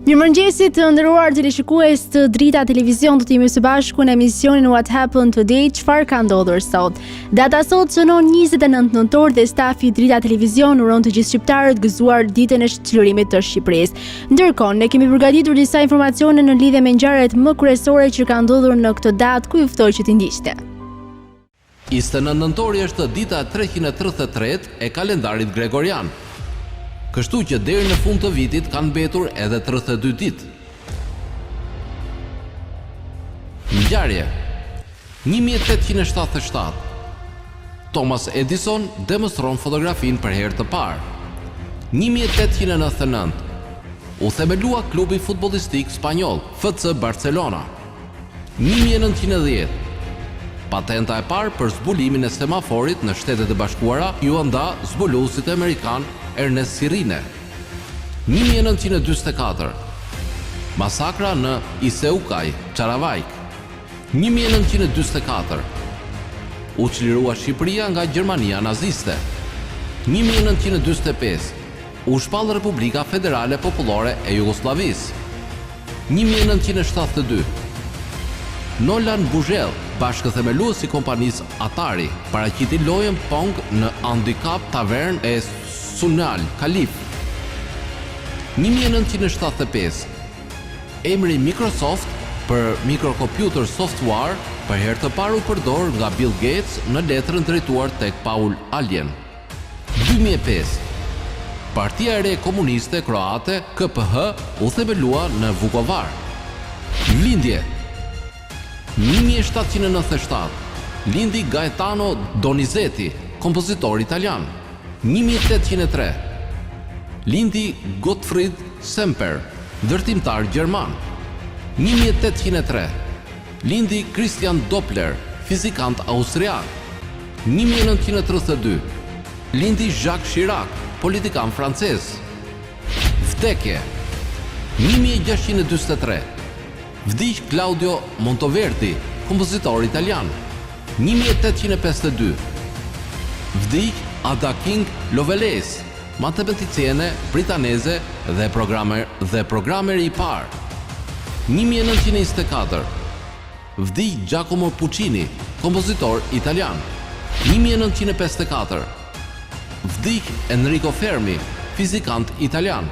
Mirëmëngjesit të nderuar teleshikues të Drita Televizion, do të jemi së bashku në emisionin What Happened Today, çfarë ka ndodhur sot. Data sot shënon 29 nëntor dhe stafi i Drita Televizion uron të gjithë shqiptarët gëzuar ditën e çlirimit të Shqipërisë. Ndërkohë, ne kemi përgatitur disa informacione në lidhje me ngjarjet më kryesore që kanë ndodhur në këtë datë, ku ju ftoj që t'i ndiqni. 29 nëntori është dita 333 e kalendarit gregorian. Kështu që deri në fund të vitit kanë mbetur edhe 32 ditë. Ngjarje. 1877. Thomas Edison demonstron fotografin për herë të parë. 1899. U themelua klubi futbollistik spanjoll FC Barcelona. 1910. Patenta e parë për zbulimin e semaforit në Shtetet e Bashkuara ju nda zbuluesit amerikan Ernest Sirine. 1944. Masakra në Iseukaj, Çaravajk. 1944. U çlirua Shqipëria nga Gjermania naziste. 1945. U shpall Republika Federale Popullore e Jugosllavisë. 1972. Nolan Buzhel, bashkëthemelues i kompanisë Atari, paraqiti lojën Pong në Handicap Tavern e Sunal Kalif. 1975. Emri Microsoft për microcomputer software për herë të parë u përdor nga Bill Gates në letrën drejtuar tek Paul Allen. 2005. Partia e Re Komuniste Kroate KPH u themelua në Vukovar. Lindje. 1797. Lindi Gaetano Donizetti, kompozitor italian. 1803. Lindi Gottfried Semper, ndërtimtar gjerman. 1803. Lindi Christian Doppler, fizikant austriak. 1932. Lindi Jacques Chirac, politikan francez. Vdekje. 1643. Vdiq Claudio Monteverdi, kompozitor italian. 1852. Vdiq Ada King Lovelace, matematiciene britaneze dhe programeri i parë. 1924. Vdiq Giacomo Puccini, kompozitor italian. 1954. Vdiq Enrico Fermi, fizikant italian.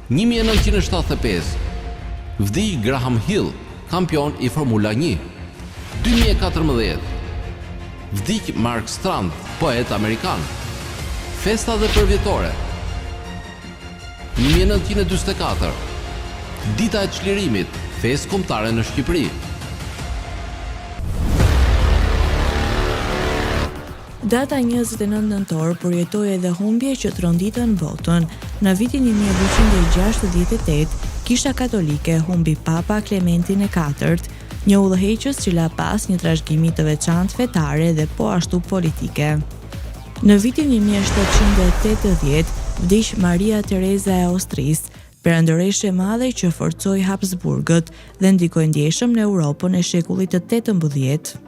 1975. Vdiq Graham Hill, kampion i Formula 1. 2014. Vdiq Mark Strand, poet amerikan. Festa dhe përvjetore. 1944. Dita e çlirimit, festë kombëtare në Shqipëri. Data 29 nëntor përjetoi edhe humbje që tronditën botën. Në vitin 1268, Kisha Katolike humbi Papa Klementin e IV, një udhëheqës që la pas një trashëgimi të veçantë fetare dhe po ashtu politike. Në vitin 1780, vdiq Maria Tereza e Austrisë, perandëreshe e madhe që forcoi Habsburgët dhe ndikoi ndjeshëm në Europën e shekullit të 18.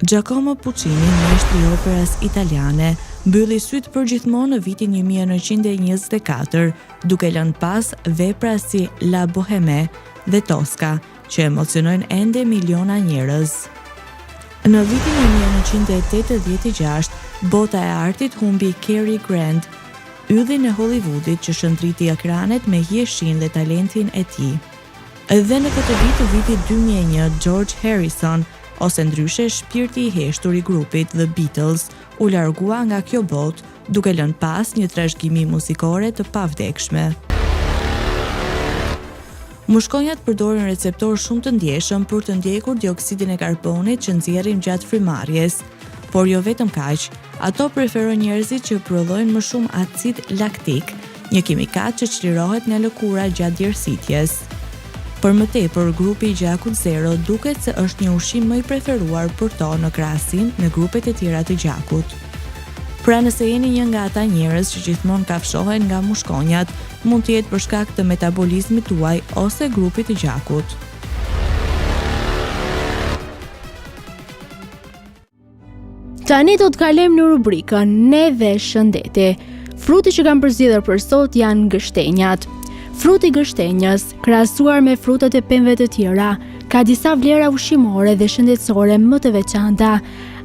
Giacomo Puccini, meshtri i operas italiane, mbylli sytë përgjithmonë në vitin 1924, duke lënë pas vepra si La Bohème dhe Tosca, që emocionojnë ende miliona njerëz. Në vitin 1986, bota e artit humbi Cary Grant, ylli e Hollywoodit që shëndriti ekranet me hijeshin dhe talentin e tij. Edhe në këtë vitit 2001, George Harrison, ose ndryshe shpirti i heshtur i grupit The Beatles, u largua nga kjo botë, duke lënë pas një trashëgimi muzikore të pavdekshme. Mushkonjat përdorin receptor shumë të ndjeshëm për të ndjekur dioksidin e karbonit që nxjerrin gjatë frymarrjes, por jo vetëm kaq, ato preferojnë njerëzit që prodhojnë më shumë acid laktik, një kimikat që çlirohet nga lëkura gjatë djersitjes. Për më tepër, grupi i gjakut zero duket se është një ushqim më i preferuar për to në krahasim me grupet e tjera të gjakut. Pra nëse jeni një nga ata njerëz që gjithmonë kafshohen nga mushkonjat, mund të jetë për shkak të metabolizmit tuaj ose grupit të gjakut. Tani do të kalojmë në rubrikën Ne dhe Shëndeti. Fruti që kam përzgjedhur për sot janë gështenjat. Fruti i gështenjës, krahasuar me frutat e pemëve të tjera, ka disa vlera ushqimore dhe shëndetësore më të veçanta.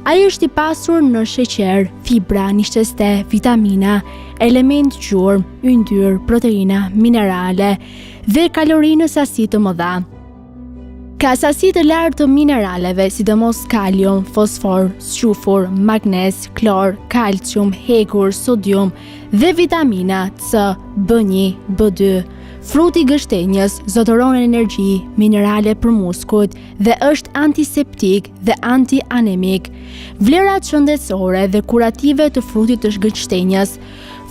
Ai është i pasur në sheqer, fibra, nishteste, vitamina, element gjurmë, yndyrë, proteina, minerale dhe kalori në sasi të mëdha. Ka sasi të lartë të mineraleve, sidomos kalium, fosfor, squfur, magnez, klor, kalcium, hekur, sodium dhe vitamina C, B1, B2. Fruti i gështenjës zotëron energji, minerale për muskujt dhe është antiseptik dhe antianemik. Vlerat shëndetësore dhe kurative të frutit të gështenjës.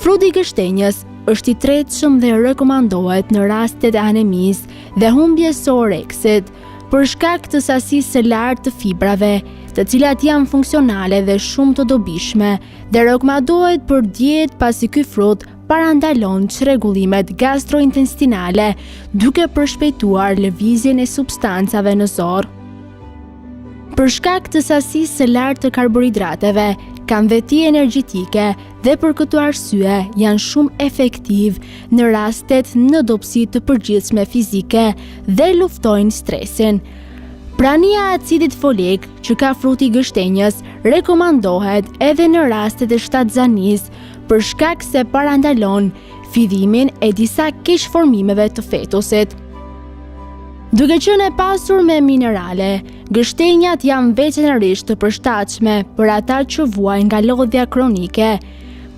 Fruti i gështenjës është i tretshëm dhe rekomandohet në rastet e anemisë dhe humbjes së oreksit, për shkak të sasisë së lartë të fibrave, të cilat janë funksionale dhe shumë të dobishme, dhe rekomandohet për dietë pasi ky frut parandalon çrregullimet gastrointestinale, duke përshpejtuar lëvizjen e substancave në zorr. Për shkak të sasisë së lartë të karbohidrateve, kanë veti energjetike dhe për këtë arsye janë shumë efektiv në rastet në dobësi të përgjithshme fizike dhe luftojnë stresin. Prania e acidit folik që ka fruti i gështenjës rekomandohet edhe në rastet e shtatzanisë për shkak se parandalon fillimin e disa keqformimeve të fetusit. Duke qenë e pasur me minerale, gështenjat janë veçanërisht të përshtatshme për ata që vuajnë nga lodhja kronike,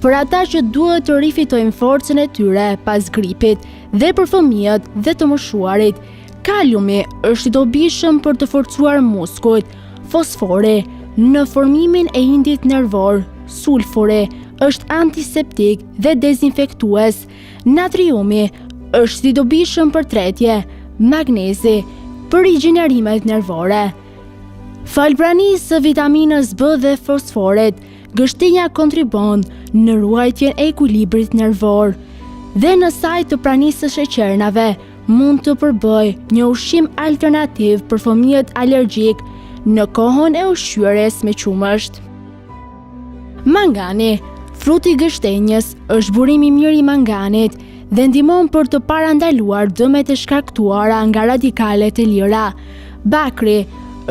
për ata që duhet të rifitojnë forcën e tyre pas gripit dhe për fëmijët dhe të moshuarit. Kaliumi është i dobishëm për të forcuar muskujt, fosfori në formimin e indit nervor, sulfuri është antiseptik dhe dezinfektues, natriumi është i dobishëm për tretje, magnezi për rigjenerimet nervore. Fal pranisë së vitaminës B dhe fosforit, gështenja kontribon në ruajtjen e ekuilibrit nervor dhe në sajt të pranisë së sheqernave mund të përbëj një ushqim alternativ për fëmijët alergjik në kohën e ushqyerjes me qumësht. Mangani, fruti i gështenjës, është burim i mirë i manganit dhe ndihmon për të parandaluar dëmet e shkaktuara nga radikalet e lira. Bakri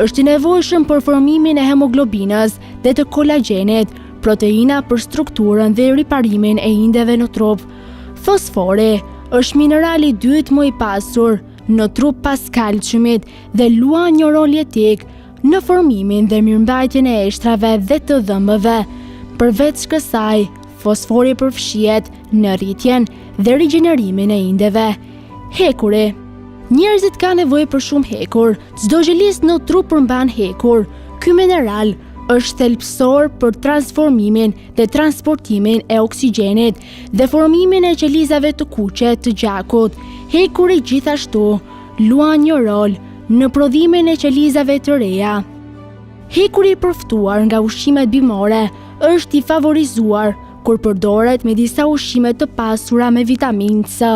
është i nevojshëm për formimin e hemoglobinës dhe të kolagjenit, proteina për strukturën dhe riparimin e indeve në trup. Fosfori është minerali i dytë më i pasur në trup pas kalciumit dhe luan një rol jetik në formimin dhe mirëmbajtjen e eshtrave dhe të dhëmbëve. Përveç kësaj, fosfori përfshihet në rritjen dhe rigjenerimin e indeve. Hekuri. Njerëzit kanë nevojë për shumë hekur. Çdo gjelisë në trup përmban hekur. Ky mineral është thelbësor për transformimin dhe transportimin e oksigjenit dhe formimin e qelizave të kuqe të gjakut. Hekuri gjithashtu luan një rol në prodhimin e qelizave të reja. Hekuri i përftuar nga ushqimet bimore është i favorizuar kur përdoret me disa ushqime të pasura me vitaminë C.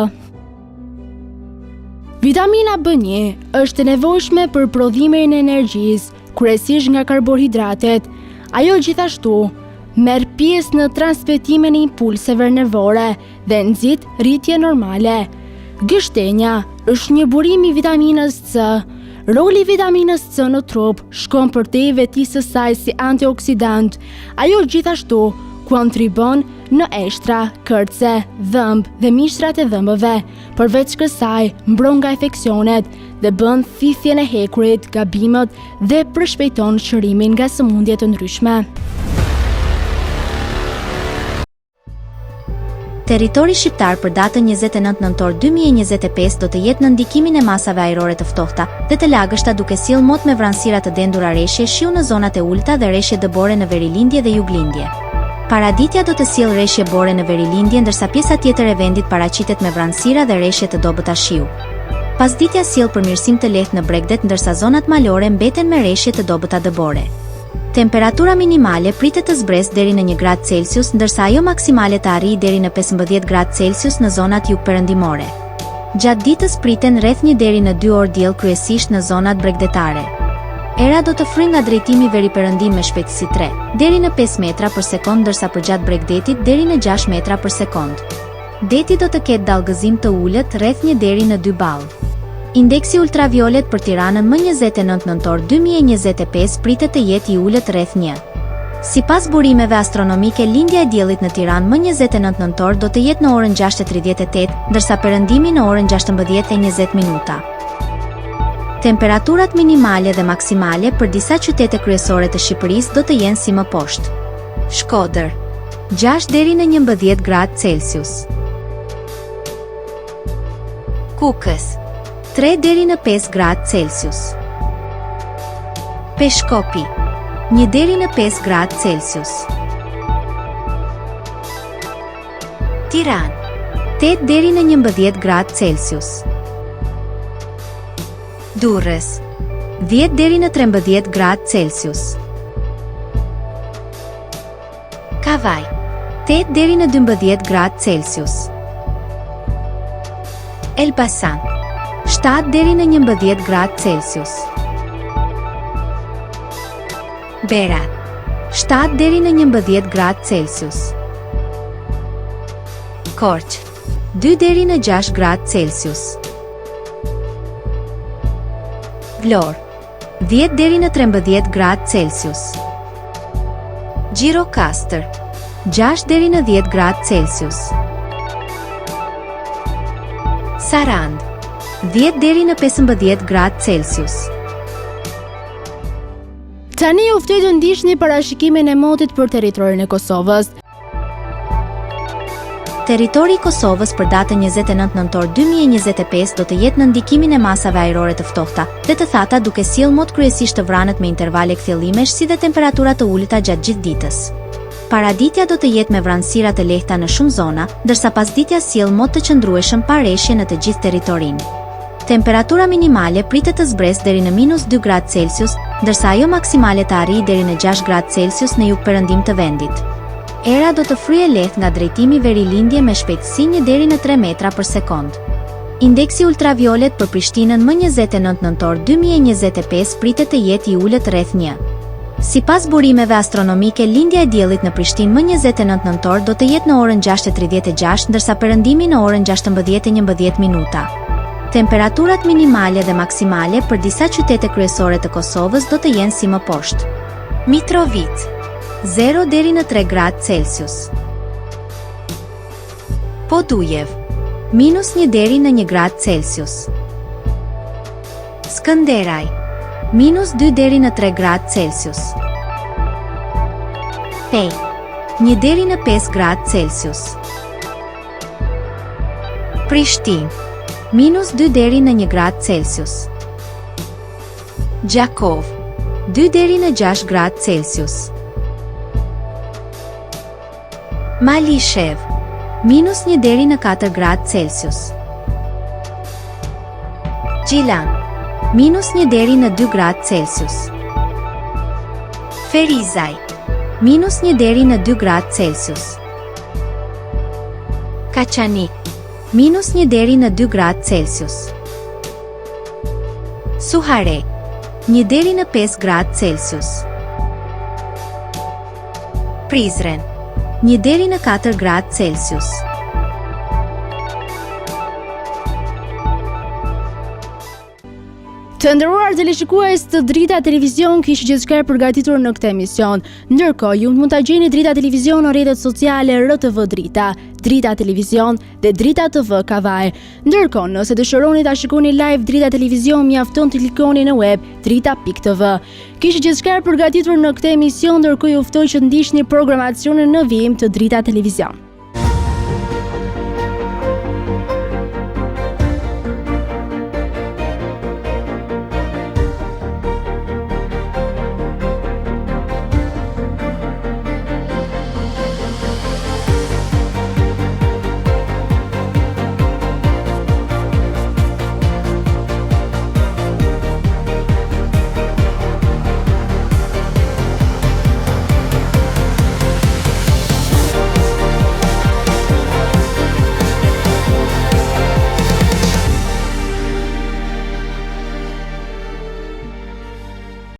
Vitamina B1 është e nevojshme për prodhimin e energjisë, kryesisht nga karbohidratet. Ajo gjithashtu merr pjesë në transmetimin e impulseve nervore dhe nxit rritje normale. Gështenja është një burim i vitaminës C. Roli i vitaminës C në trup shkon përtej vetisë së saj si antioksidant. Ajo gjithashtu kontribon në eshtra, kërce, dhëmb dhe mishtrat e dhëmbëve. Përveç kësaj, mbron nga infeksionet dhe bën thithjen e hekurit, gabimet dhe përshpejton shërimin nga sëmundje të ndryshme. Territori shqiptar për datën 29 nëntor 2025 do të jetë në ndikimin e masave ajrore të ftohta dhe të lagështa, duke sjellë mot me vranësira të dendura, reshje shiu në zonat e ulta dhe reshje dëbore në verilindje dhe juglindje. Paraditja do të sjellë reshje bore në verilindje, ndërsa pjesa tjetër e vendit paraqitet me vranësira dhe reshje të dobëta shiu. Pasditja sjell përmirësim të lehtë në Bregdet, ndërsa zonat malore mbeten me reshje të dobëta dëbore. Temperatura minimale pritet të zbresë deri në 1 gradë Celsius, ndërsa ajo maksimale të arrijë deri në 15 gradë Celsius në zonat jugperëndimore. Gjatë ditës priten rreth 1 deri në 2 orë diell, kryesisht në zonat bregdetare. Era do të fryjë nga drejtimi veriperëndim me shpejtësi 3 deri në 5 metra për sekond, ndërsa për gjatë Bregdetit deri në 6 metra për sekond. Deti do të ketë dallgëzim të ulët rreth 1 deri në 2 ballë. Indeksi ultraviolet për Tiranën më 29 nëntor 2025 pritet të jetë i ulët rreth 1. Sipas burimeve astronomike, lindja e diellit në Tiranë më 29 nëntor do të jetë në orën 6:38, ndërsa perëndimi në orën 16:20. Temperaturat minimale dhe maksimale për disa qytete kryesore të Shqipërisë do të jenë si më poshtë. Shkodër 6 deri në 11 gradë Celsius. Kukës 3 deri në 5 gradë Celsius. Peshkopi 1 deri në 5 gradë Celsius. Tiranë 8 deri në 11 gradë Celsius. Durrës 10 deri në 13 gradë Celsius. Kavaj 8 deri në 12 gradë Celsius. Elbasan 7 deri në 11 gradë Celsius. Berat 7 deri në 11 gradë Celsius. Korçë 2 deri në 6 gradë Celsius. Vlorë 10 deri në 13 gradë Celsius. Gjirokastër 6 deri në 10 gradë Celsius. Sarand 10 deri në 15 gradë Celsius. Tani ju ftoj të ndiqni parashikimin e motit për territorin e Kosovës. Territori i Kosovës për datën 29 nëntor 2025 do të jetë në ndikimin e masave ajrore të ftohta dhe të thata, duke sjellë mot kryesisht të vranët me intervale kthjellimesh si dhe temperatura të ulëta gjatë gjithë ditës. Paraditja do të jetë me vranësira të lehta në shumë zona, ndërsa pasditja sjell mot të qëndrueshëm pa rreshje në të gjithë territorinë. Temperatura minimale pritet të zbresë deri në -2 gradë Celsius, ndërsa ajo maksimale të arrijë deri në 6 gradë Celsius në jugperëndim të vendit. Era do të fryejë lehtë nga drejtimi verilindje me shpejtësi 1 deri në 3 metra për sekond. Indeksi ultraviolet për Prishtinën më 29 nëntor 2025 pritet të jetë i ulët rreth 1. Sipas burimeve astronomike, lindja e diellit në Prishtinë më 29 nëntor do të jetë në orën 6:36, ndërsa perëndimi në orën 16:11. Temperaturat minimale dhe maksimale për disa qytete kryesore të Kosovës do të jenë si më poshtë. Mitrovica 0 deri në 3 gradë Celsius. Podujev -1 deri në 1 gradë Celsius. Skënderaj -2 deri në 3 gradë Celsius. Pej 1 deri në 5 gradë Celsius. Prishtinë -2 deri në 1 gradë Celsius. Gjakov 2 deri në 6 gradë Celsius. Malishev -1 deri në 4 gradë Celsius. Gjilan -1 deri në 2 gradë Celsius. Ferizaj -1 deri në 2 gradë Celsius. Kaçanik -1 deri në 2 gradë Celsius. Suhare 1 deri në 5 gradë Celsius. Prizren 1 deri në 4 gradë Celsius. Të nderuar teleshikues të Drita Televizion, kishë gjithçka përgatitur në këtë emision. Ndërkohë, ju mund ta gjeni Drita Televizion në rrjetet sociale RTV Drita, Drita Televizion dhe Drita TV Kavaj. Ndërkohë, nëse dëshironi ta shikoni live Drita Televizion, mjafton të klikoni në web drita.tv. Kishë gjithçka përgatitur në këtë emision, ndërkohë ju ftoj që të ndiqni programacionin në vijim të Drita Televizion.